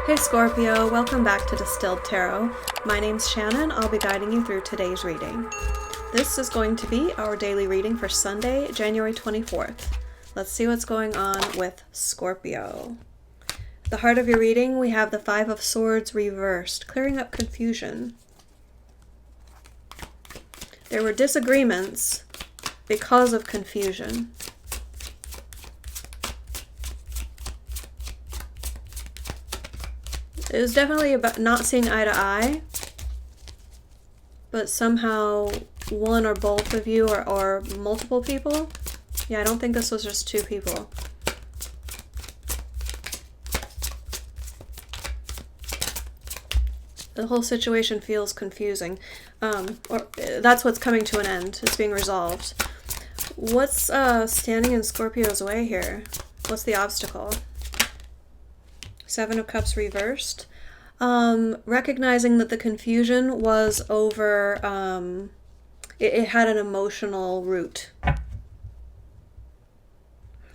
Hey Scorpio, welcome back to Distilled Tarot. My name's Shannon. I'll be guiding you through today's reading. This is going to be our daily reading for Sunday, January 24th. Let's see what's going on with Scorpio. At the heart of your reading, we have the Five of Swords reversed, clearing up confusion. There were disagreements because of confusion. It was definitely about not seeing eye to eye, but somehow one or both of you or multiple people. Yeah, I don't think this was just two people. The whole situation feels confusing. Or that's what's coming to an end. It's being resolved. What's standing in Scorpio's way here? What's the obstacle? Seven of Cups reversed. Recognizing that the confusion was over, it had an emotional root.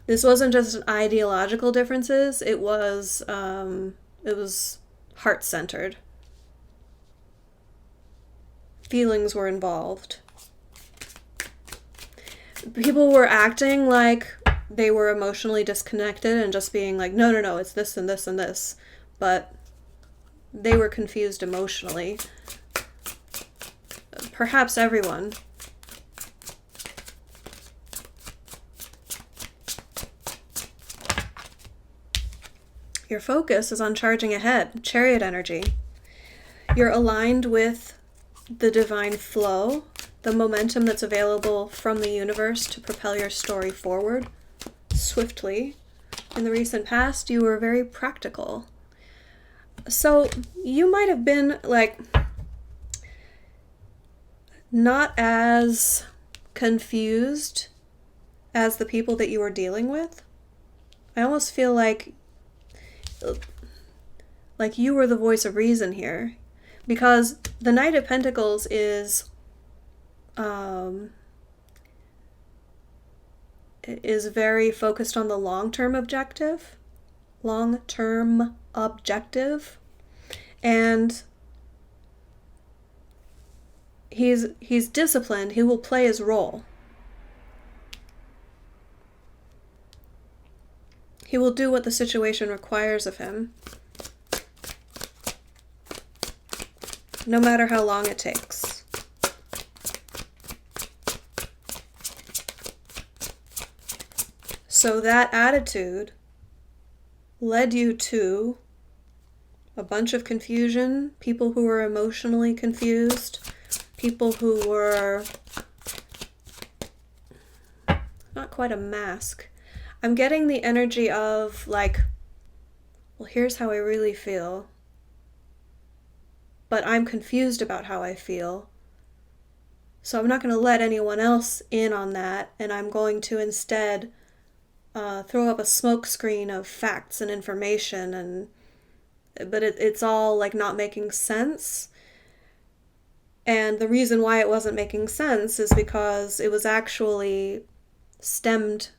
This wasn't just ideological differences, it was heart-centered. Feelings were involved. People were acting like they were emotionally disconnected and just being like, no, it's this and this and this. But they were confused emotionally. Perhaps everyone. Your focus is on charging ahead, Chariot energy. You're aligned with the divine flow, the momentum that's available from the universe to propel your story forward swiftly. In the recent past, you were very practical. So you might have been like not as confused as the people that you were dealing with. I almost feel like you were the voice of reason here, because the Knight of Pentacles is very focused on the long-term objective. And he's disciplined. He will play his role. He will do what the situation requires of him, no matter how long it takes. So that attitude led you to a bunch of confusion, people who were emotionally confused, people who were not quite a mask. I'm getting the energy of like, well, here's how I really feel, but I'm confused about how I feel. So I'm not going to let anyone else in on that, and I'm going to instead throw up a smoke screen of facts and information, but it's all like not making sense. And the reason why it wasn't making sense is because it was actually stemmed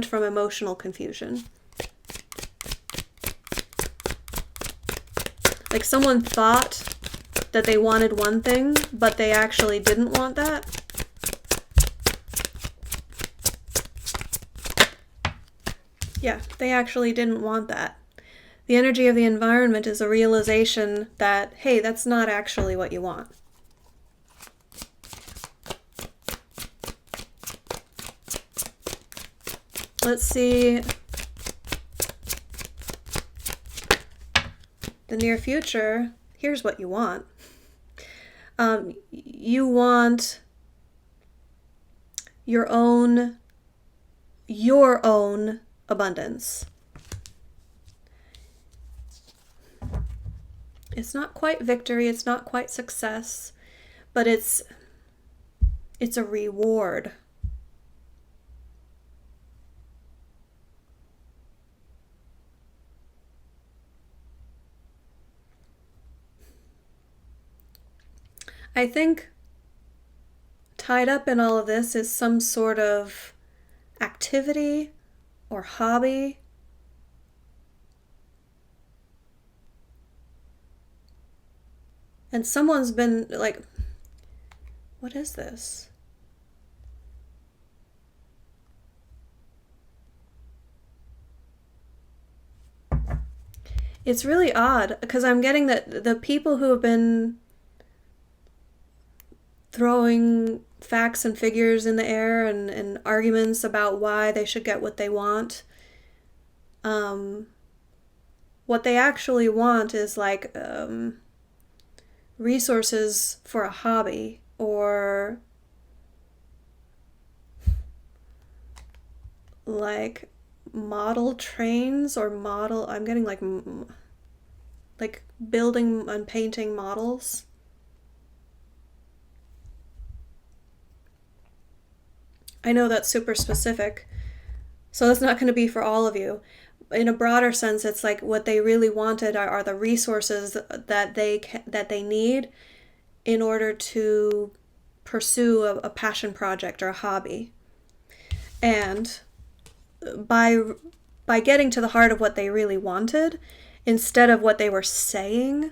from emotional confusion. Like someone thought that they wanted one thing, but they actually didn't want that. Yeah, they actually didn't want that. The energy of the environment is a realization that, hey, that's not actually what you want. Let's see the near future. Here's what you want. You want your own abundance. It's not quite victory, it's not quite success, but it's a reward. I think tied up in all of this is some sort of activity or hobby And someone's been like, what is this? It's really odd because I'm getting that the people who have been throwing facts and figures in the air and arguments about why they should get what they want, what they actually want is like resources for a hobby, or like model trains, or model, I'm getting like building and painting models. I know that's super specific, so that's not going to be for all of you. In a broader sense, it's like what they really wanted are the resources that they need in order to pursue a passion project or a hobby. And by getting to the heart of what they really wanted instead of what they were saying,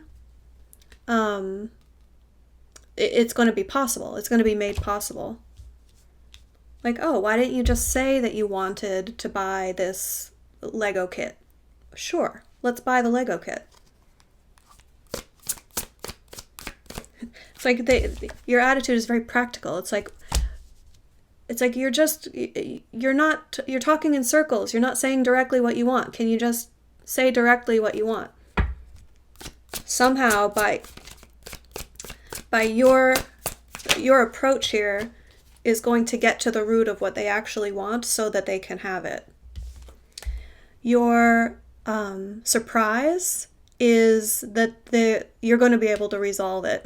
it's going to be possible. It's going to be made possible. Like, oh, why didn't you just say that you wanted to buy this Lego kit? Sure, let's buy the Lego kit. It's like your attitude is very practical. It's like you're talking in circles. You're not saying directly what you want. Can you just say directly what you want? Somehow by your approach here is going to get to the root of what they actually want so that they can have it. Your surprise is that you're going to be able to resolve it.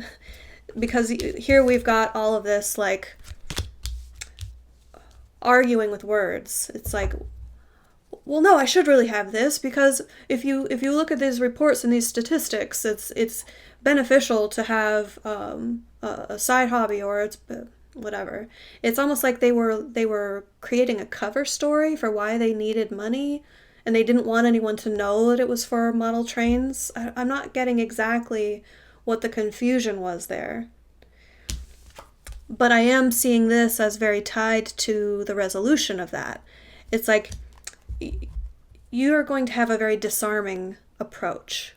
Because here we've got all of this like arguing with words. It's like, well, no, I should really have this because if you look at these reports and these statistics, it's beneficial to have a side hobby, or it's whatever. It's almost like they were creating a cover story for why they needed money, and they didn't want anyone to know that it was for model trains. I'm not getting exactly what the confusion was there. But I am seeing this as very tied to the resolution of that. It's like you are going to have a very disarming approach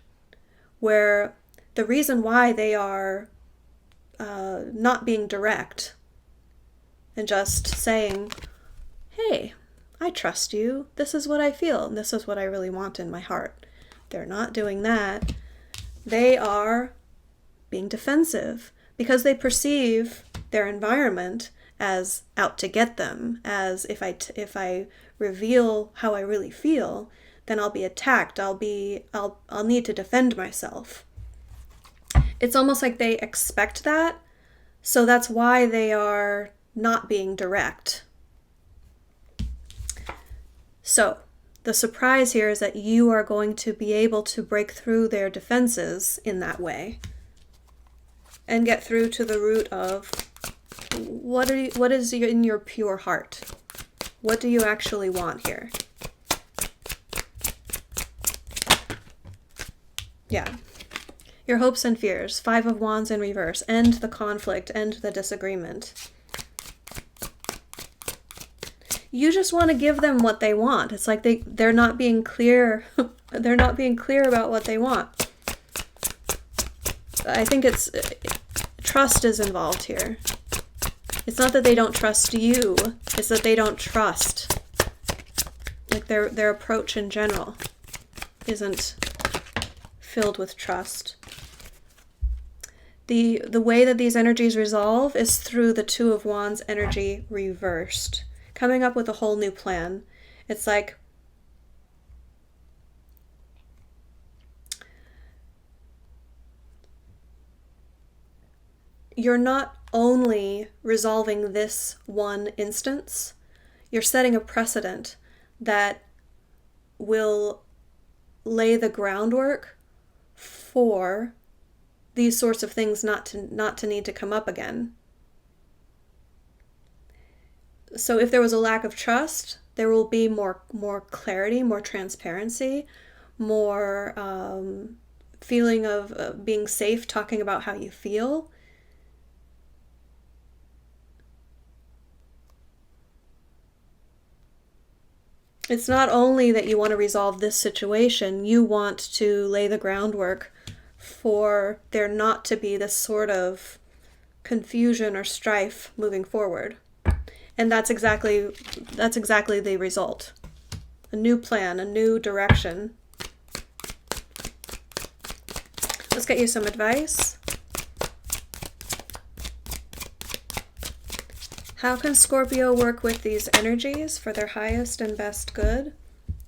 where the reason why they are not being direct and just saying, hey, I trust you, this is what I feel, and this is what I really want in my heart. They're not doing that. They are being defensive because they perceive their environment as out to get them, as if I reveal how I really feel, then I'll be attacked. I'll need to defend myself. It's almost like they expect that, so that's why they are not being direct. So, the surprise here is that you are going to be able to break through their defenses in that way and get through to the root of what is in your pure heart. What do you actually want here? Yeah. Your hopes and fears. 5 of Wands in reverse. End the conflict. End the disagreement. You just want to give them what they want. It's like they're not being clear. They're not being clear about what they want. I think trust is involved here. It's not that they don't trust you. It's that they don't trust. Like their approach in general isn't filled with trust. The way that these energies resolve is through the 2 of Wands energy reversed. Coming up with a whole new plan. It's like you're not only resolving this one instance, you're setting a precedent that will lay the groundwork for these sorts of things not to need to come up again. So if there was a lack of trust, there will be more clarity, more transparency, more feeling of being safe talking about how you feel. It's not only that you want to resolve this situation, you want to lay the groundwork for there not to be this sort of confusion or strife moving forward. And that's exactly the result. A new plan, a new direction. Let's get you some advice. How can Scorpio work with these energies for their highest and best good?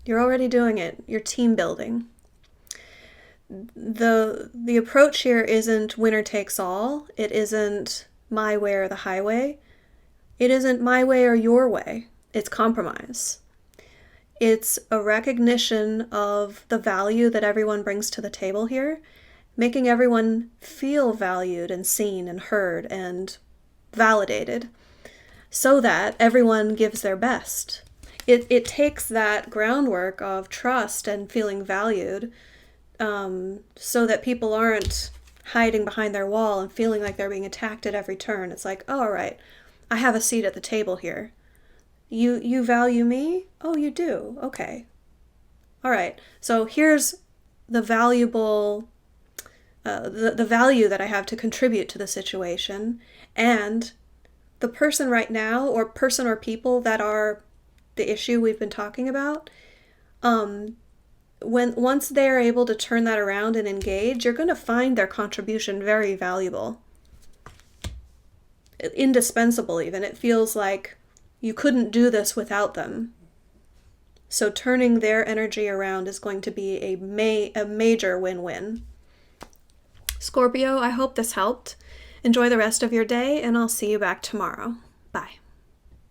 You're already doing it. You're team building. The approach here isn't winner takes all. It isn't my way or the highway. It isn't my way or your way. It's compromise. It's a recognition of the value that everyone brings to the table here, making everyone feel valued and seen and heard and validated, so that everyone gives their best. It takes that groundwork of trust and feeling valued, so that people aren't hiding behind their wall and feeling like they're being attacked at every turn. It's like, oh, all right, I have a seat at the table here. You value me? Oh, you do? Okay. All right, so here's the valuable, the value that I have to contribute to the situation, and the person right now, or person or people that are the issue we've been talking about, once they're able to turn that around and engage, you're going to find their contribution very valuable. Indispensable even. It feels like you couldn't do this without them. So turning their energy around is going to be a major win-win. Scorpio, I hope this helped. Enjoy the rest of your day, and I'll see you back tomorrow. Bye.